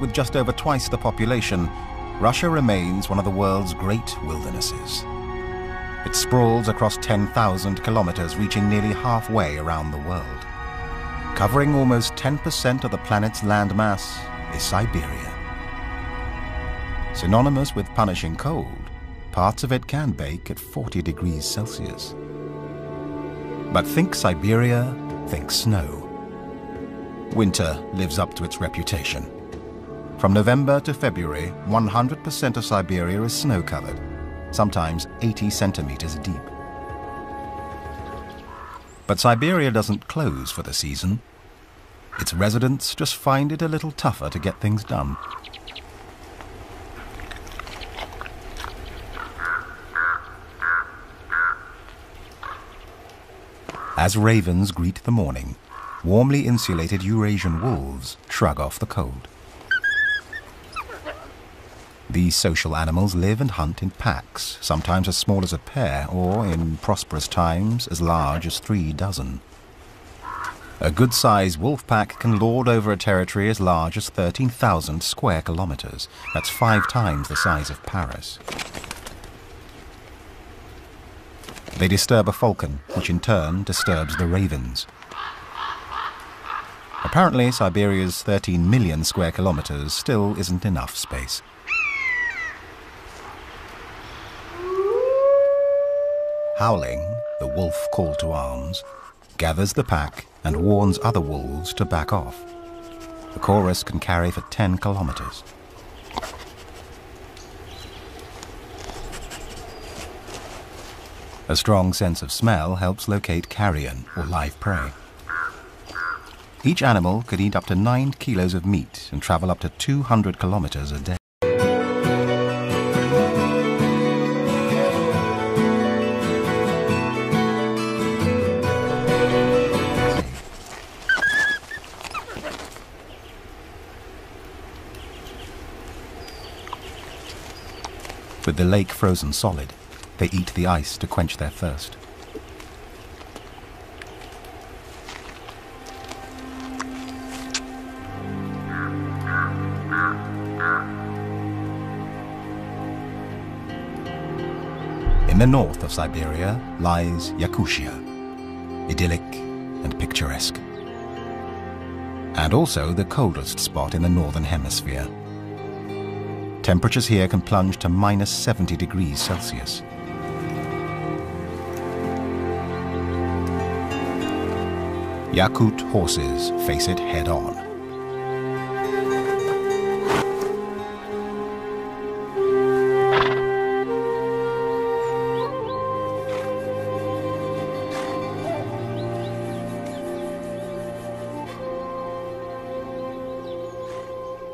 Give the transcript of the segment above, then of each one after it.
with just over twice the population, Russia remains one of the world's great wildernesses. It sprawls across 10,000 kilometers, reaching nearly halfway around the world. Covering almost 10% of the planet's landmass is Siberia. Synonymous with punishing cold, parts of it can bake at 40 degrees Celsius. But think Siberia, think snow. Winter lives up to its reputation. From November to February, 100% of Siberia is snow-covered, sometimes 80 centimeters deep. But Siberia doesn't close for the season. Its residents just find it a little tougher to get things done. As ravens greet the morning, warmly insulated Eurasian wolves shrug off the cold. These social animals live and hunt in packs, sometimes as small as a pair, or, in prosperous times, as large as 3 dozen. A good-sized wolf pack can lord over a territory as large as 13,000 square kilometers. That's 5 times the size of Paris. They disturb a falcon, which in turn disturbs the ravens. Apparently, Siberia's 13 million square kilometers still isn't enough space. Howling, the wolf call to arms, gathers the pack and warns other wolves to back off. The chorus can carry for 10 kilometers. A strong sense of smell helps locate carrion, or live prey. Each animal could eat up to 9 kilos of meat and travel up to 200 kilometers a day. With the lake frozen solid, they eat the ice to quench their thirst. In the north of Siberia lies Yakutia, idyllic and picturesque. And also the coldest spot in the northern hemisphere. Temperatures here can plunge to minus 70 degrees Celsius. Yakut horses face it head-on.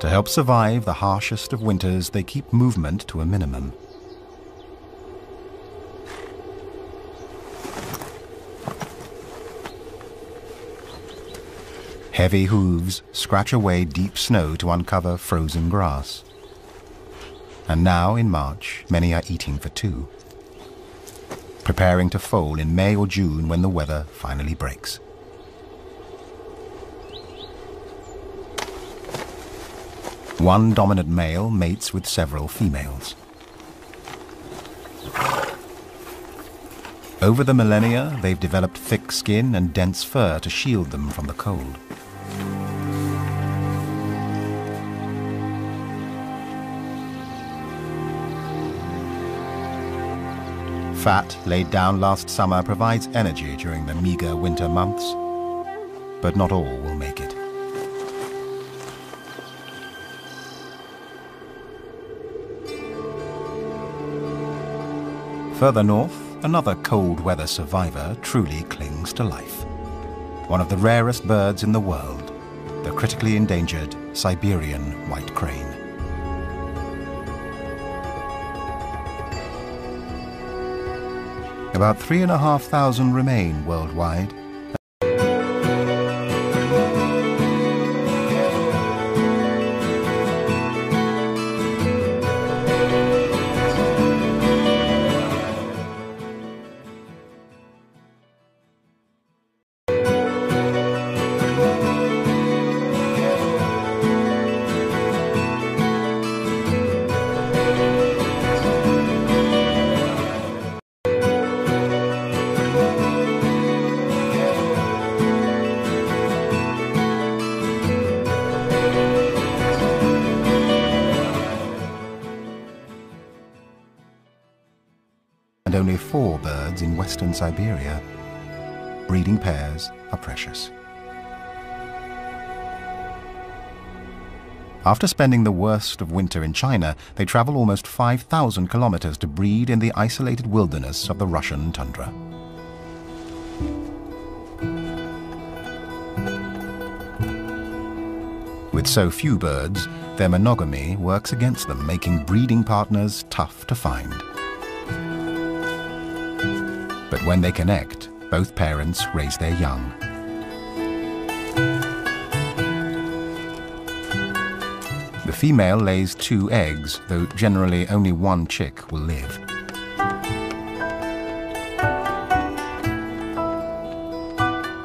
To help survive the harshest of winters, they keep movement to a minimum. Heavy hooves scratch away deep snow to uncover frozen grass. And now, in March, many are eating for 2, preparing to foal in May or June when the weather finally breaks. One dominant male mates with several females. Over the millennia, they've developed thick skin and dense fur to shield them from the cold. Fat laid down last summer provides energy during the meager winter months, but not all will make it. Further north, another cold weather survivor truly clings to life. One of the rarest birds in the world, the critically endangered Siberian white crane. About 3,500 remain worldwide. only 4 birds in western Siberia. Breeding pairs are precious. After spending the worst of winter in China, they travel almost 5,000 kilometers to breed in the isolated wilderness of the Russian tundra. With so few birds, their monogamy works against them, making breeding partners tough to find. But when they connect, both parents raise their young. The female lays 2 eggs, though generally only 1 chick will live.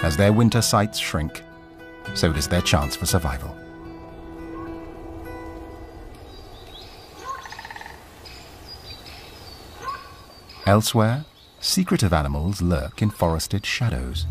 As their winter sites shrink, so does their chance for survival. Elsewhere, secretive animals lurk in forested shadows.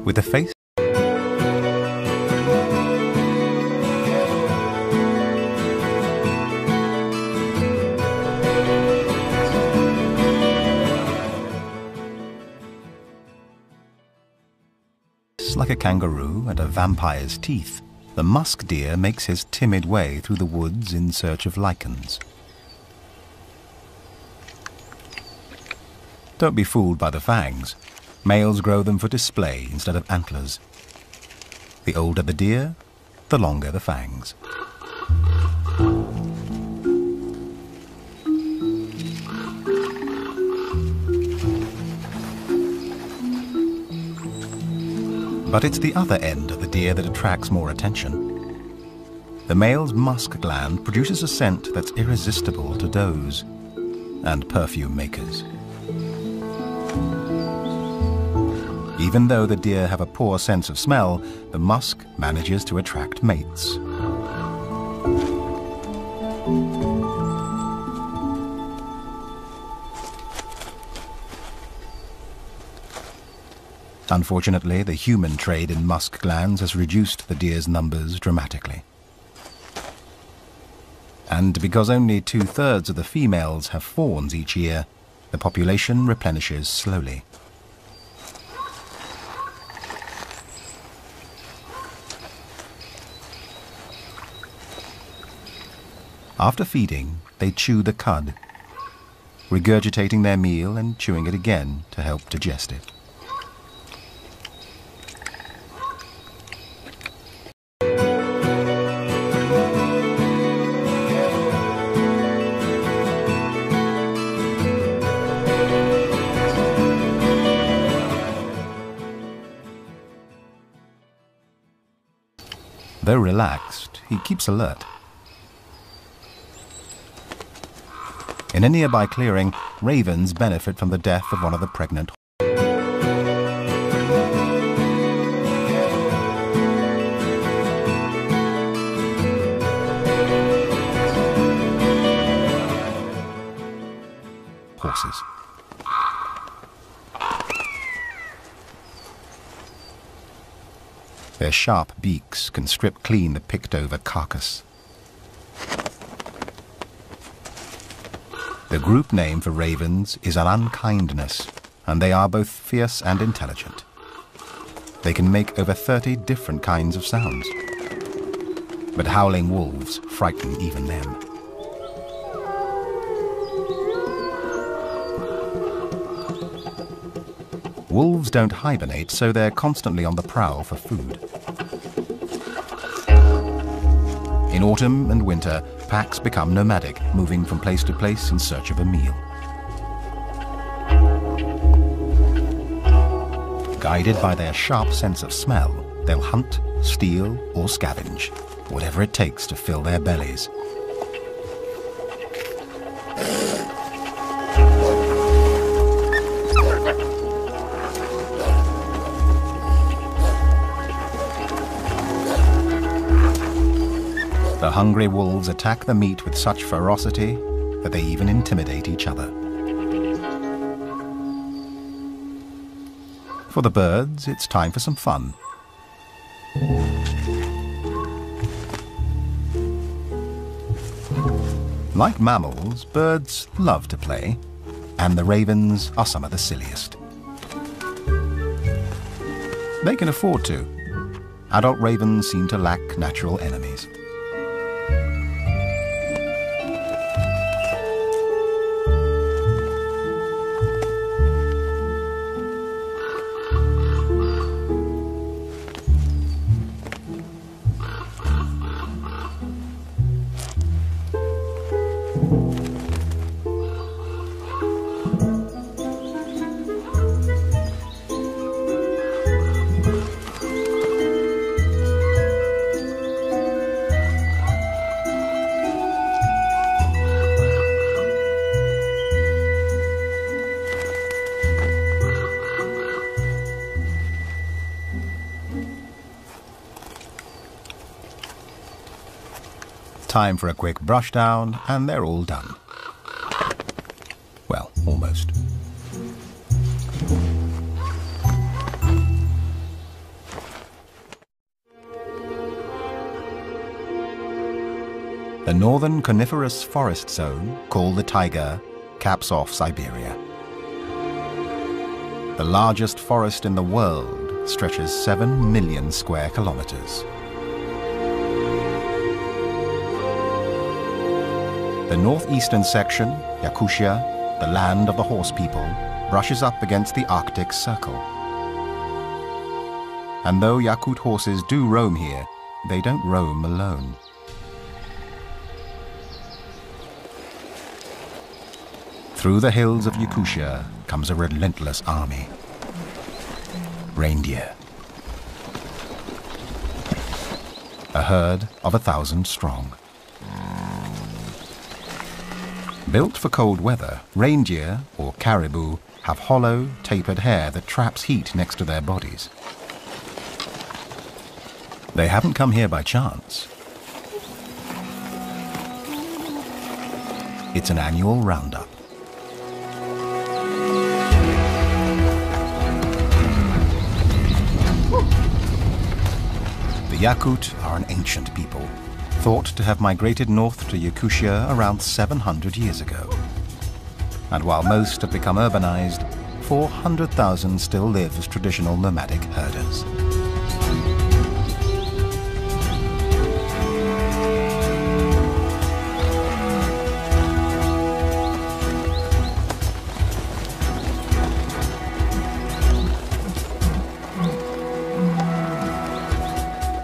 With a face like a kangaroo and a vampire's teeth, the musk deer makes his timid way through the woods in search of lichens. Don't be fooled by the fangs. Males grow them for display instead of antlers. The older the deer, the longer the fangs. But it's the other end of the deer that attracts more attention. The male's musk gland produces a scent that's irresistible to does and perfume makers. Even though the deer have a poor sense of smell, the musk manages to attract mates. Unfortunately, the human trade in musk glands has reduced the deer's numbers dramatically. And because only 2/3 of the females have fawns each year, the population replenishes slowly. After feeding, they chew the cud, regurgitating their meal and chewing it again to help digest it. Though relaxed, he keeps alert. In a nearby clearing, ravens benefit from the death of one of the pregnant horses. Their sharp beaks can strip clean the picked-over carcass. The group name for ravens is an unkindness, and they are both fierce and intelligent. They can make over 30 different kinds of sounds. But howling wolves frighten even them. Wolves don't hibernate, so they're constantly on the prowl for food. In autumn and winter, packs become nomadic, moving from place to place in search of a meal. Guided by their sharp sense of smell, they'll hunt, steal, or scavenge, whatever it takes to fill their bellies. The hungry wolves attack the meat with such ferocity that they even intimidate each other. For the birds, it's time for some fun. Like mammals, birds love to play, and the ravens are some of the silliest. They can afford to. Adult ravens seem to lack natural enemies. Time for a quick brush down, and they're all done. Well, almost. The northern coniferous forest zone, called the taiga, caps off Siberia. The largest forest in the world stretches 7 million square kilometers. The northeastern section, Yakutia, the land of the horse people, brushes up against the Arctic Circle. And though Yakut horses do roam here, they don't roam alone. Through the hills of Yakutia comes a relentless army. Reindeer. A herd of 1,000 strong. Built for cold weather, reindeer, or caribou, have hollow, tapered hair that traps heat next to their bodies. They haven't come here by chance. It's an annual roundup. The Yakut are an ancient people, thought to have migrated north to Yakutia around 700 years ago. And while most have become urbanized, 400,000 still live as traditional nomadic herders.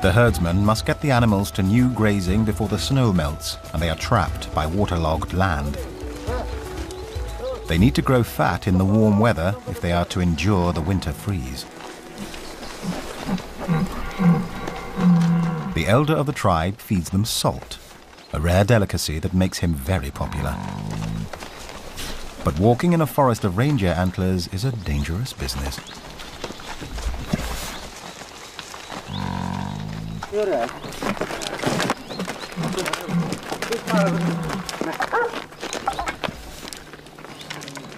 The herdsmen must get the animals to new grazing before the snow melts and they are trapped by waterlogged land. They need to grow fat in the warm weather if they are to endure the winter freeze. The elder of the tribe feeds them salt, a rare delicacy that makes him very popular. But walking in a forest of reindeer antlers is a dangerous business.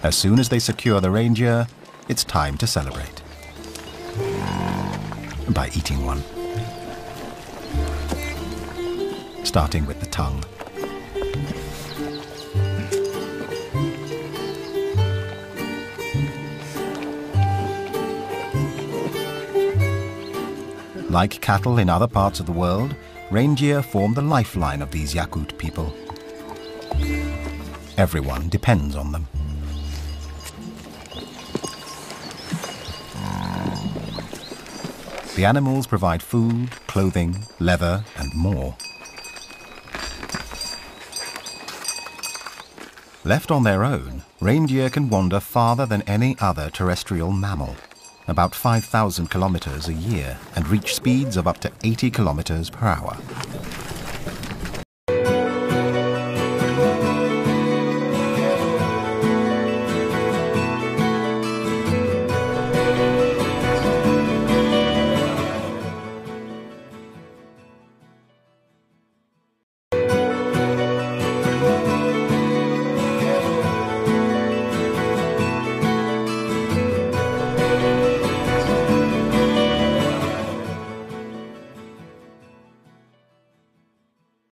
As soon as they secure the reindeer, it's time to celebrate. By eating one. Starting with the tongue. Like cattle in other parts of the world, reindeer form the lifeline of these Yakut people. Everyone depends on them. The animals provide food, clothing, leather, and more. Left on their own, reindeer can wander farther than any other terrestrial mammal, about 5,000 kilometers a year, and reach speeds of up to 80 kilometers per hour.